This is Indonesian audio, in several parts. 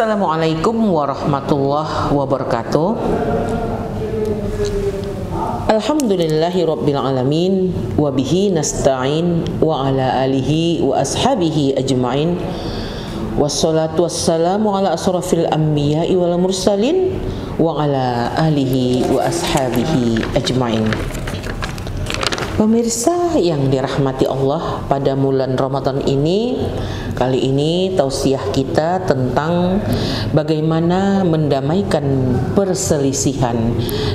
Assalamualaikum warahmatullahi wabarakatuh. Alhamdulillahi rabbil alamin, wa bihi nasta'in, wa ala alihi wa ashabihi ajma'in. Wassalatu wassalamu ala asrafil anbiya'i wal mursalin, wa ala alihi wa ashabihi ajma'in. Pemirsa yang dirahmati Allah, pada bulan Ramadan ini, kali ini tausiah kita tentang bagaimana mendamaikan perselisihan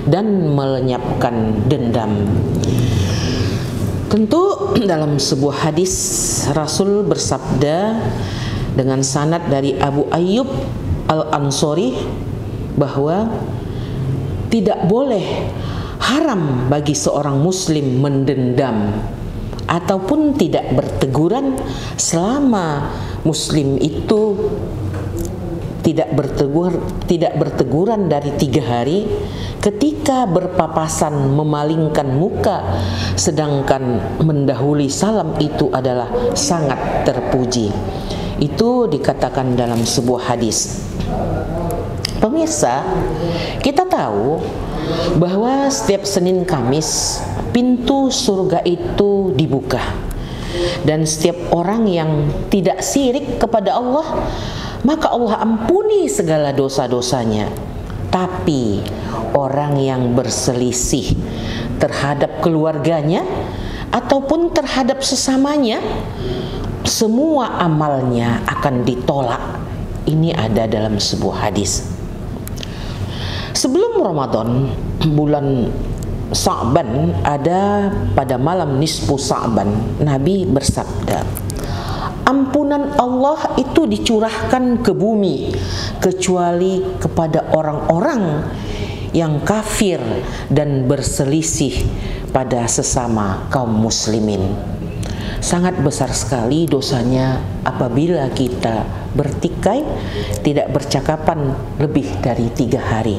dan melenyapkan dendam. Tentu dalam sebuah hadis Rasul bersabda dengan sanad dari Abu Ayyub Al-Ansori bahwa tidak boleh, haram bagi seorang muslim mendendam ataupun tidak berteguran selama muslim itu tidak berteguran dari 3 hari ketika berpapasan memalingkan muka, sedangkan mendahului salam itu adalah sangat terpuji. Itu dikatakan dalam sebuah hadis. Pemirsa, kita tahu bahwa setiap Senin Kamis pintu surga itu dibuka, dan setiap orang yang tidak syirik kepada Allah, maka Allah ampuni segala dosa-dosanya. Tapi orang yang berselisih terhadap keluarganya ataupun terhadap sesamanya, semua amalnya akan ditolak. Ini ada dalam sebuah hadis. Sebelum Ramadan, bulan Sa'ban, ada pada malam nisfu Sa'ban, Nabi bersabda, ampunan Allah itu dicurahkan ke bumi kecuali kepada orang-orang yang kafir dan berselisih pada sesama kaum muslimin. Sangat besar sekali dosanya apabila kita bertikai, tidak bercakapan lebih dari 3 hari.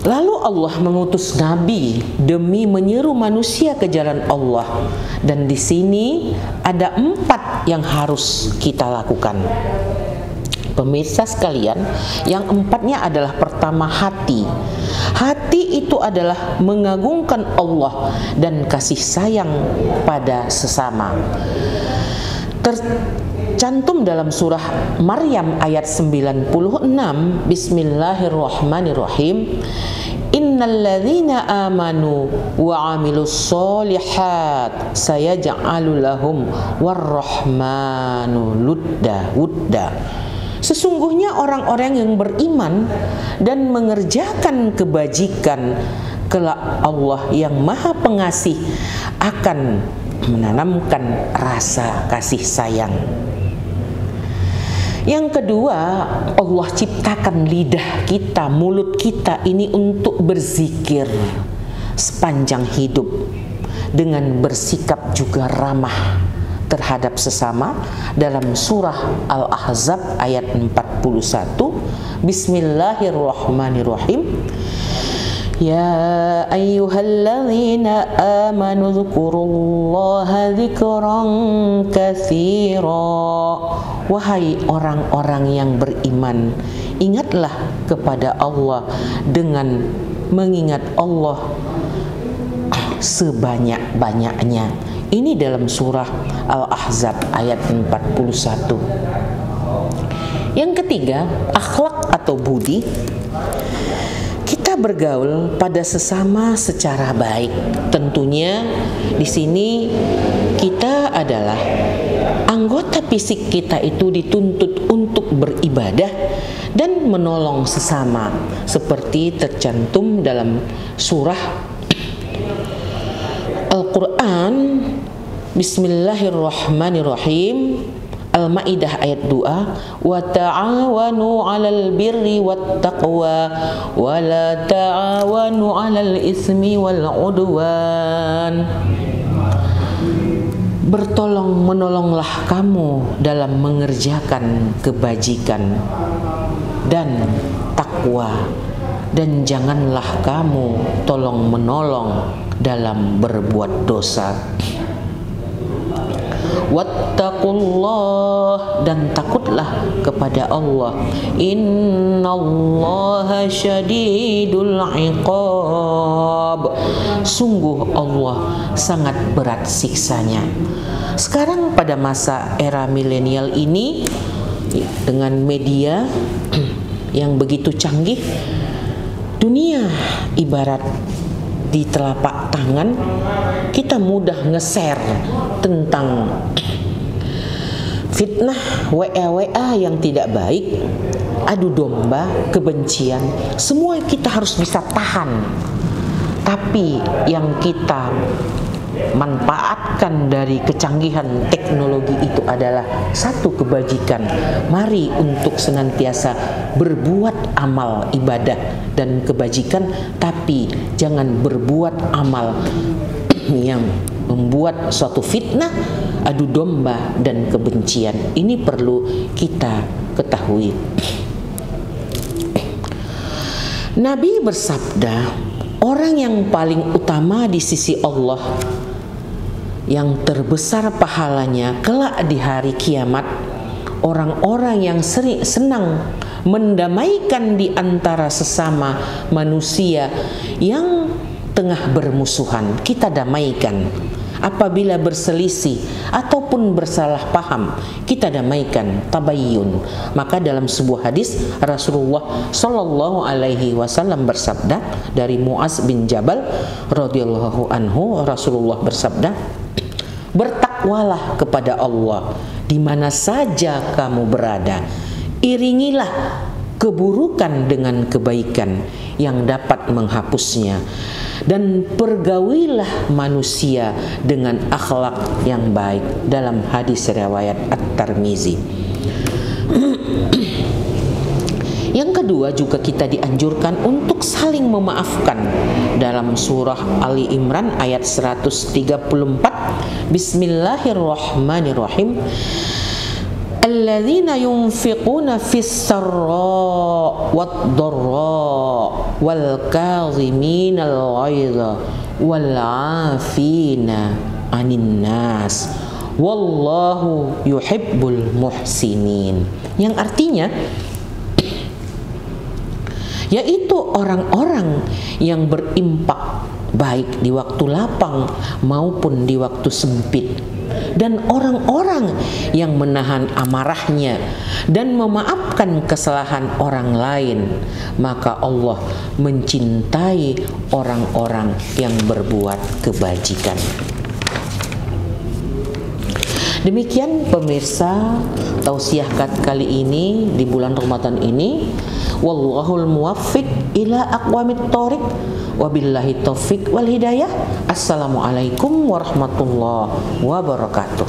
Lalu Allah mengutus Nabi demi menyeru manusia ke jalan Allah, dan di sini ada 4 yang harus kita lakukan. Pemirsa sekalian, yang 4-nya adalah pertama, hati. Hati itu adalah mengagungkan Allah dan kasih sayang pada sesama. Tercantum dalam surah Maryam ayat 96, Bismillahirrahmanirrahim. Innalladzina amanu wa amilus solihat sayaj'alu lahum warrahmanu wudda. Sesungguhnya orang-orang yang beriman dan mengerjakan kebajikan, kelak Allah yang Maha Pengasih akan menanamkan rasa kasih sayang. Yang kedua, Allah ciptakan lidah kita, mulut kita ini untuk berzikir sepanjang hidup, dengan bersikap juga ramah terhadap sesama. Dalam surah Al-Ahzab ayat 41, Bismillahirrahmanirrahim. Ya ayyuhalladzina amanu dzkurullaha dzikran katsira. Wahai orang-orang yang beriman, ingatlah kepada Allah dengan mengingat Allah sebanyak-banyaknya. Ini dalam surah Al-Ahzab ayat 41. Yang ketiga, akhlak atau budi. Kita bergaul pada sesama secara baik. Tentunya di sini kita adalah anggota fisik kita itu dituntut untuk beribadah dan menolong sesama, seperti tercantum dalam surah Al-Quran, Bismillahirrahmanirrahim, Al-Maidah ayat 2, wa ta'awanu 'alal birri wat taqwa wa la ta'awanu 'alal ismi wal 'udwan. Bertolong menolonglah kamu dalam mengerjakan kebajikan dan takwa, dan janganlah kamu tolong menolong dalam berbuat dosa. wattaqullah, dan takutlah kepada Allah. Innallaha syadidul iqab, sungguh Allah sangat berat siksanya. Sekarang pada masa era milenial ini, dengan media yang begitu canggih, dunia ibarat di telapak tangan, kita mudah nge-share tentang fitnah, WA yang tidak baik, adu domba, kebencian, semua kita harus bisa tahan. Tapi yang kita manfaatkan dari kecanggihan teknologi itu adalah satu kebajikan. Mari untuk senantiasa berbuat amal ibadah dan kebajikan, tapi jangan berbuat amal yang membuat suatu fitnah, adu domba, dan kebencian. Ini perlu kita ketahui. Nabi bersabda, orang yang paling utama di sisi Allah, yang terbesar pahalanya kelak di hari kiamat, orang-orang yang senang mendamaikan di antara sesama manusia yang tengah bermusuhan. Kita damaikan. Apabila berselisih ataupun bersalah paham, kita damaikan, tabayyun. Maka dalam sebuah hadis Rasulullah Shallallahu Alaihi Wasallam bersabda, dari Muaz bin Jabal radhiyallahu anhu, Rasulullah bersabda, bertakwalah kepada Allah di mana saja kamu berada. Iringilah keburukan dengan kebaikan yang dapat menghapusnya, dan pergaulilah manusia dengan akhlak yang baik. Dalam hadis riwayat At-Tirmizi. Yang kedua, juga kita dianjurkan untuk saling memaafkan. Dalam surah Ali Imran ayat 134, Bismillahirrahmanirrahim, alladzina yunfiquna fis-sarra wad-dharra wal kaziminal ghaidha wal 'afina 'anil nas wallahu yuhibbul muhsinin. Yang artinya yaitu orang-orang yang berimpak baik di waktu lapang maupun di waktu sempit, dan orang-orang yang menahan amarahnya dan memaafkan kesalahan orang lain. Maka Allah mencintai orang-orang yang berbuat kebajikan. Demikian pemirsa tausiah kali ini di bulan Ramadan ini. Wallahul muwaffiq ila aqwamit thoriq, wabillahi taufiq wal hidayah. Assalamualaikum warahmatullahi wabarakatuh.